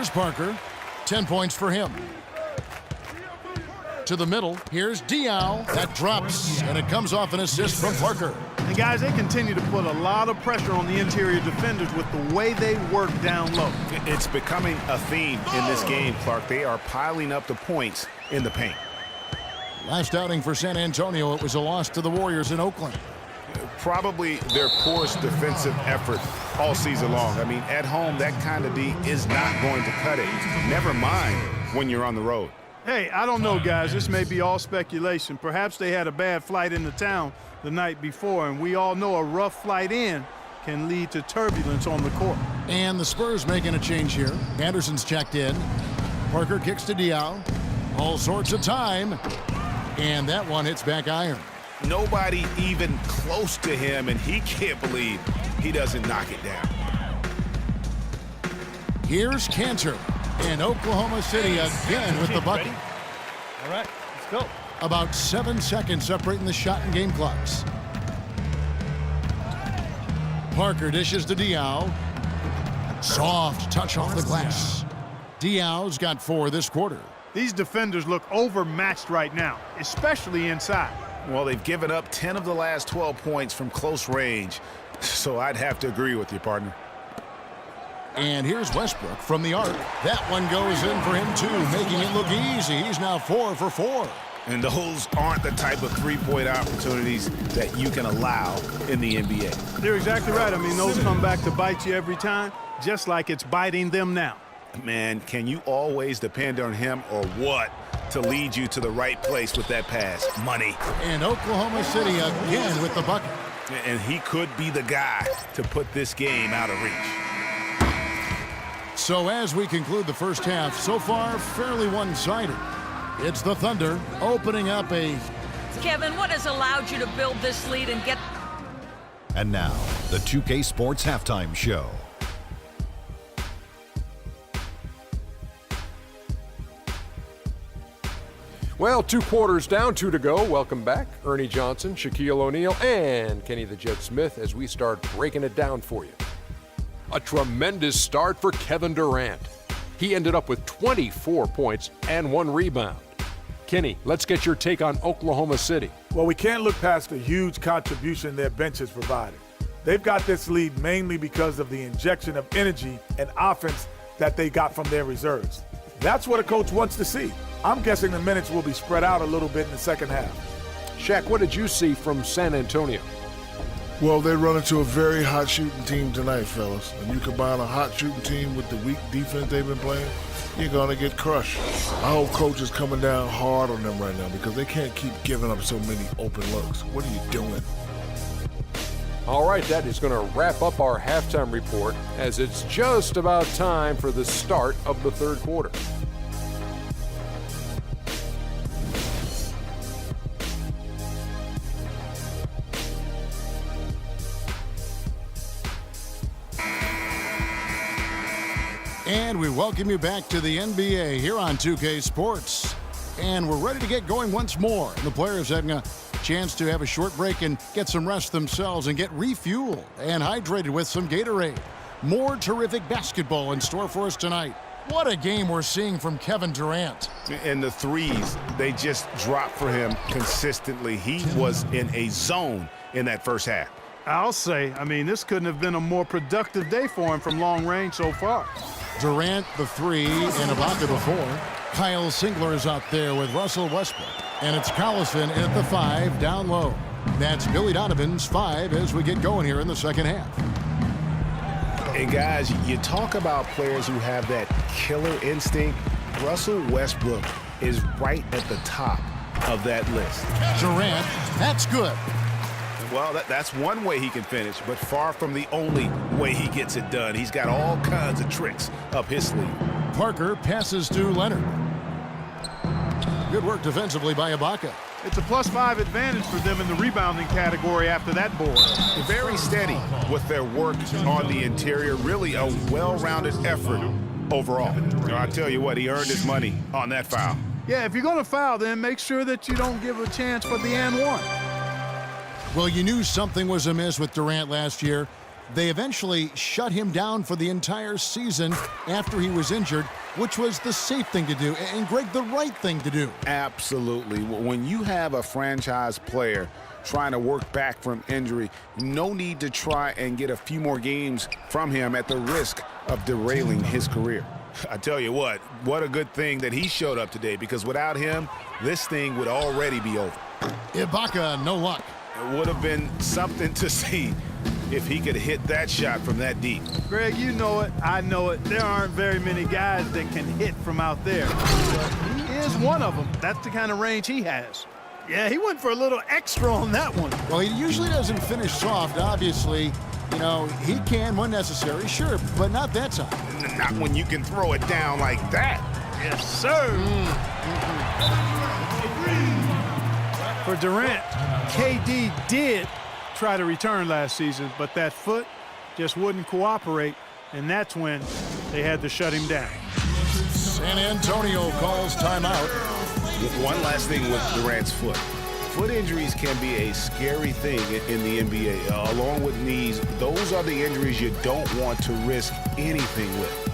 Here's Parker. 10 points for him. To the middle. Here's Diaw. That drops, and it comes off an assist from Parker. And guys, they continue to put a lot of pressure on the interior defenders with the way they work down low. It's becoming a theme in this game, Clark. They are piling up the points in the paint. Last outing for San Antonio, it was a loss to the Warriors in Oakland. Probably their poorest defensive effort all season long. I mean, at home, that kind of D is not going to cut it. Never mind when you're on the road. Hey, I don't know, guys. This may be all speculation. Perhaps they had a bad flight into town the night before, and we all know a rough flight in can lead to turbulence on the court. And the Spurs making a change here. Anderson's checked in. Parker kicks to Diaw. All sorts of time. And that one hits back iron. Nobody even close to him, and he can't believe he doesn't knock it down. Here's Kanter. And Oklahoma City again with the bucket. All right, let's go. About 7 seconds separating the shot and game clocks. Parker dishes to Diaw. Soft touch off the glass. Diaw's got 4 this quarter. These defenders look overmatched right now, especially inside. Well, they've given up 10 of the last 12 points from close range, so I'd have to agree with you, partner. And here's Westbrook from the arc. That one goes in for him, too, making it look easy. He's now 4 for 4. And those aren't the type of three-point opportunities that you can allow in the NBA. You're exactly right. I mean, those come back to bite you every time, just like it's biting them now. Man, can you always depend on him or what to lead you to the right place with that pass? Money. And Oklahoma City again with the bucket. And he could be the guy to put this game out of reach. So as we conclude the first half, so far fairly one-sided. It's the Thunder opening up a... Kevin, what has allowed you to build this lead and get... And now, the 2K Sports Halftime Show. Well, 2 quarters down, 2 to go. Welcome back, Ernie Johnson, Shaquille O'Neal, and Kenny the Jet Smith as we start breaking it down for you. A tremendous start for Kevin Durant. He ended up with 24 points and 1 rebound. Kenny, let's get your take on Oklahoma City. Well, we can't look past the huge contribution their bench has provided. They've got this lead mainly because of the injection of energy and offense that they got from their reserves. That's what a coach wants to see. I'm guessing the minutes will be spread out a little bit in the second half. Shaq, what did you see from San Antonio? Well, they run into a very hot shooting team tonight, fellas. And you combine a hot shooting team with the weak defense they've been playing, you're going to get crushed. I hope coach is coming down hard on them right now because they can't keep giving up so many open looks. What are you doing? All right, that is going to wrap up our halftime report as it's just about time for the start of the third quarter. And we welcome you back to the NBA here on 2K Sports. And we're ready to get going once more. The players having a chance to have a short break and get some rest themselves and get refueled and hydrated with some Gatorade. More terrific basketball in store for us tonight. What a game we're seeing from Kevin Durant. And the threes, they just dropped for him consistently. He was in a zone in that first half. I'll say, I mean, this couldn't have been a more productive day for him from long range so far. Durant, the 3, and Ibaka, the 4. Kyle Singler is out there with Russell Westbrook. And it's Collison at the 5, down low. That's Billy Donovan's 5 as we get going here in the second half. And guys, you talk about players who have that killer instinct. Russell Westbrook is right at the top of that list. Durant, that's good. Well, that's one way he can finish, but far from the only way he gets it done. He's got all kinds of tricks up his sleeve. Parker passes to Leonard. Good work defensively by Ibaka. It's a +5 advantage for them in the rebounding category after that board. Very steady with their work on the interior. Really a well-rounded effort overall. I tell you what, he earned his money on that foul. Yeah, if you're going to foul, then make sure that you don't give a chance for the and one. Well, you knew something was amiss with Durant last year. They eventually shut him down for the entire season after he was injured, which was the safe thing to do, and Greg, the right thing to do. Absolutely. When you have a franchise player trying to work back from injury, no need to try and get a few more games from him at the risk of derailing his career. I tell you what a good thing that he showed up today, because without him, this thing would already be over. Ibaka, no luck. It would have been something to see if he could hit that shot from that deep. Greg, you know it, I know it. There aren't very many guys that can hit from out there. But he is one of them. That's the kind of range he has. Yeah, he went for a little extra on that one. Well, he usually doesn't finish soft, obviously. You know, he can when necessary, sure, but not that time. Not when you can throw it down like that. Yes, sir. For Durant, KD did try to return last season, but that foot just wouldn't cooperate, and that's when they had to shut him down. San Antonio calls timeout. One last thing with Durant's foot. Foot injuries can be a scary thing in the NBA. Along with knees, those are the injuries you don't want to risk anything with.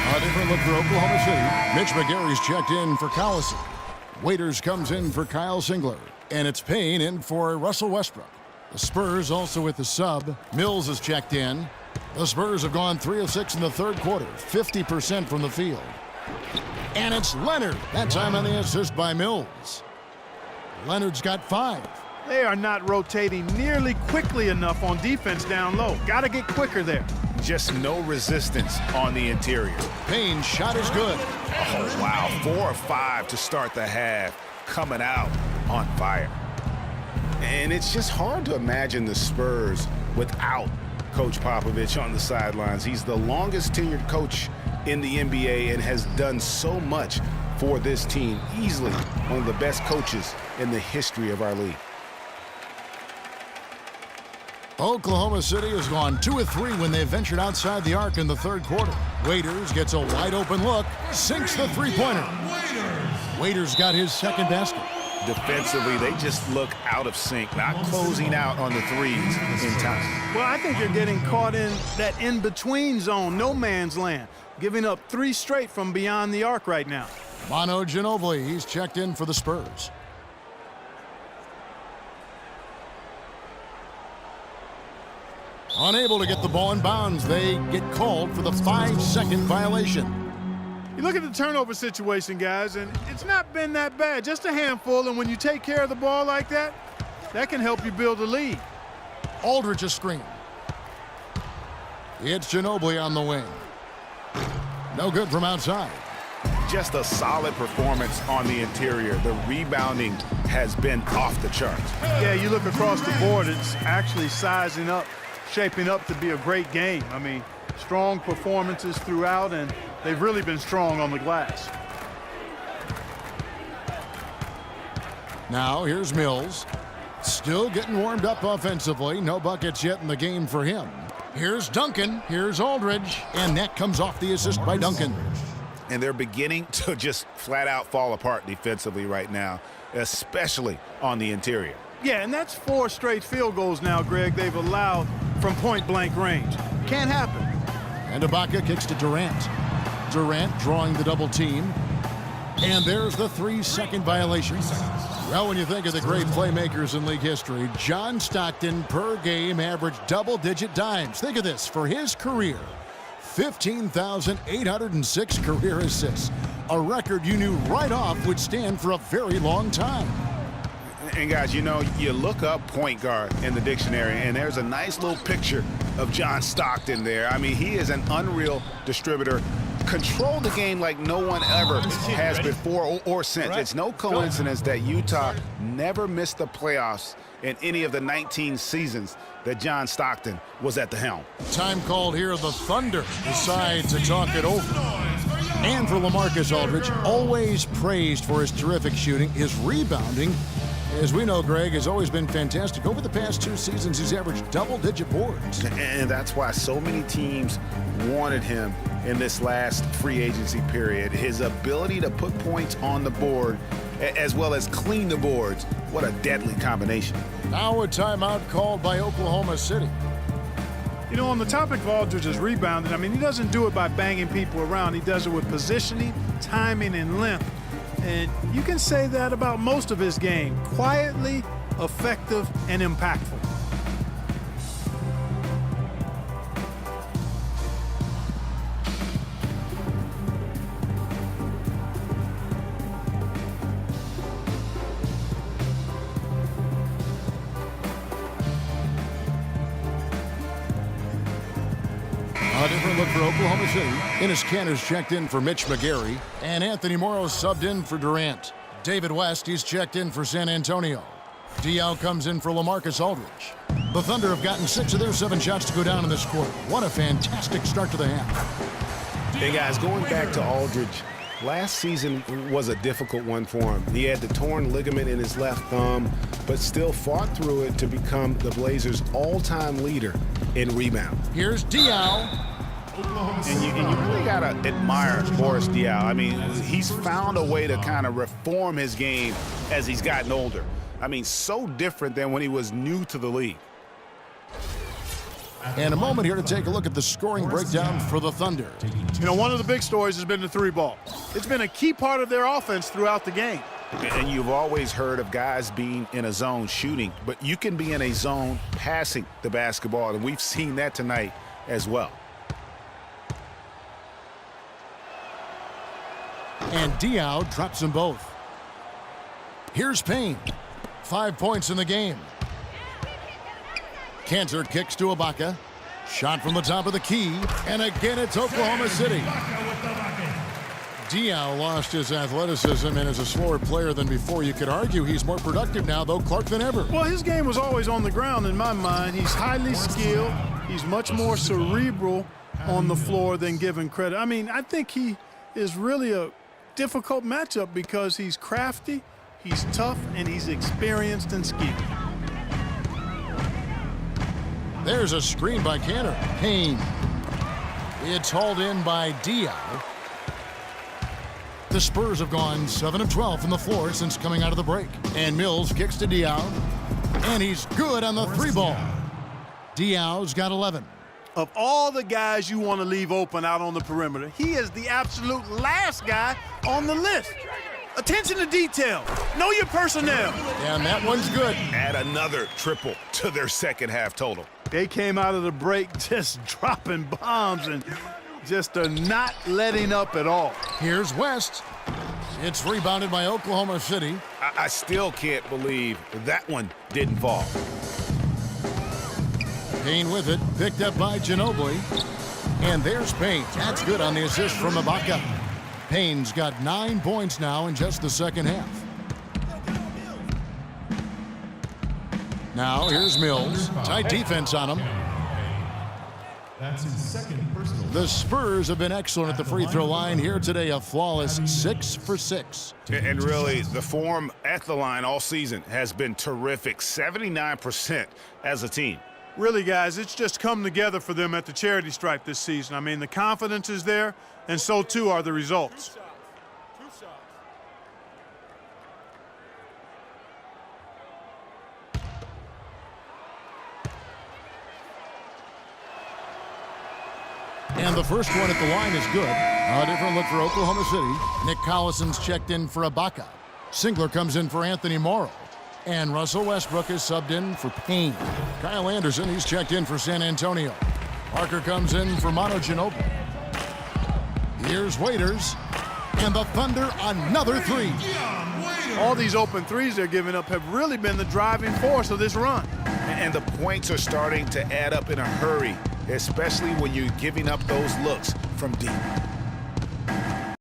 A different look for Oklahoma City. Mitch McGary's checked in for Collison. Waiters comes in for Kyle Singler. And it's Payne in for Russell Westbrook. The Spurs also with the sub. Mills is checked in. The Spurs have gone 3 of 6 in the third quarter, 50% from the field. And it's Leonard. That time on the assist by Mills. Leonard's got 5. They are not rotating nearly quickly enough on defense down low. Got to get quicker there. Just no resistance on the interior. Payne's shot is good. Oh, wow. 4 of 5 to start the half. Coming out on fire. And it's just hard to imagine the Spurs without Coach Popovich on the sidelines. He's the longest tenured coach in the NBA and has done so much for this team. Easily one of the best coaches in the history of our league. Oklahoma City has gone 2 of 3 when they ventured outside the arc in the third quarter. Waiters gets a wide open look, sinks the three-pointer. Waiters got his second basket. Defensively, they just look out of sync, not closing out on the threes in time. Well, I think they're getting caught in that in-between zone, no man's land, giving up 3 straight from beyond the arc right now. Manu Ginobili, he's checked in for the Spurs. Unable to get the ball in bounds, they get called for the 5-second violation. You look at the turnover situation, guys, and it's not been that bad, just a handful, and when you take care of the ball like that, that can help you build a lead. Aldridge a screen. It's Ginobili on the wing. No good from outside. Just a solid performance on the interior. The rebounding has been off the charts. Yeah, you look across the board, it's actually sizing up, shaping up to be a great game. I mean, strong performances throughout, and they've really been strong on the glass. Now here's Mills. Still getting warmed up offensively. No buckets yet in the game for him. Here's Duncan. Here's Aldridge. And that comes off the assist by Duncan. And they're beginning to just flat out fall apart defensively right now, especially on the interior. Yeah, and that's 4 straight field goals now, Greg, they've allowed from point-blank range. Can't happen. And Ibaka kicks to Durant. Durant drawing the double team. And there's the 3-second violation. Well, when you think of the great playmakers in league history, John Stockton per game averaged double-digit dimes. Think of this, for his career, 15,806 career assists, a record you knew right off would stand for a very long time. And guys, you know, you look up point guard in the dictionary, and there's a nice little picture of John Stockton there. I mean, he is an unreal distributor. Control the game like no one ever has before or since. It's no coincidence that Utah never missed the playoffs in any of the 19 seasons that John Stockton was at the helm. Time called here. The Thunder decide to talk it over. And for LaMarcus Aldridge, always praised for his terrific shooting, his rebounding, as we know, Greg, has always been fantastic. Over the past 2 seasons, he's averaged double-digit boards. And that's why so many teams wanted him in this last free agency period. His ability to put points on the board as well as clean the boards. What a deadly combination. Now a timeout called by Oklahoma City. You know, on the topic of Aldridge's rebounding, I mean, he doesn't do it by banging people around. He does it with positioning, timing, and length. And you can say that about most of his game. Quietly, effective, and impactful. A different look for Oklahoma City. Enes Kanter's checked in for Mitch McGary. And Anthony Morrow subbed in for Durant. David West, he's checked in for San Antonio. Diaw comes in for LaMarcus Aldridge. The Thunder have gotten 6 of their 7 shots to go down in this quarter. What a fantastic start to the half. Hey, guys, going back to Aldridge, last season was a difficult one for him. He had the torn ligament in his left thumb, but still fought through it to become the Blazers' all-time leader in rebound. Here's Diaw. And you really got to admire Boris Diaw. I mean, he's found a way to kind of reform his game as he's gotten older. I mean, so different than when he was new to the league. And a moment here to take a look at the scoring breakdown for the Thunder. You know, one of the big stories has been the 3-ball. It's been a key part of their offense throughout the game. And you've always heard of guys being in a zone shooting, but you can be in a zone passing the basketball, and we've seen that tonight as well. And Diaw drops them both. Here's Payne. 5 points in the game. Kanter kicks to Ibaka. Shot from the top of the key. And again, it's Oklahoma City. Diaw lost his athleticism and is a slower player than before. You could argue he's more productive now, though, Clark, than ever. Well, his game was always on the ground in my mind. He's highly skilled. He's much more cerebral on the floor than given credit. I mean, I think he is really a difficult matchup because he's crafty, he's tough, and he's experienced and skilled. There's a screen by Kanter. Payne. It's hauled in by Diaw. The Spurs have gone 7 of 12 from the floor since coming out of the break. And Mills kicks to Diaw. And he's good on the 3-ball. Diaw's got 11. Of all the guys you want to leave open out on the perimeter, he is the absolute last guy on the list. Attention to detail. Know your personnel. And that one's good. Add another triple to their second half total. They came out of the break just dropping bombs and just not letting up at all. Here's West. It's rebounded by Oklahoma City. I still can't believe that one didn't fall. Payne with it, picked up by Ginobili. And there's Payne. That's good on the assist from Ibaka. Payne's got 9 points now in just the second half. Now here's Mills. Tight defense on him. That's his second personal. The Spurs have been excellent at the free throw line here today. A flawless 6 for 6. And really, the form at the line all season has been terrific. 79% as a team. Really, guys, it's just come together for them at the charity stripe this season. I mean, the confidence is there, and so too are the results. And the first one at the line is good. A different look for Oklahoma City. Nick Collison's checked in for Ibaka. Singler comes in for Anthony Morrow. And Russell Westbrook is subbed in for Payne. Kyle Anderson, he's checked in for San Antonio. Parker comes in for Manu Ginobili. Here's Waiters. And the Thunder, another 3. all these open threes they're giving up have really been the driving force of this run. And the points are starting to add up in a hurry, especially when you're giving up those looks from deep.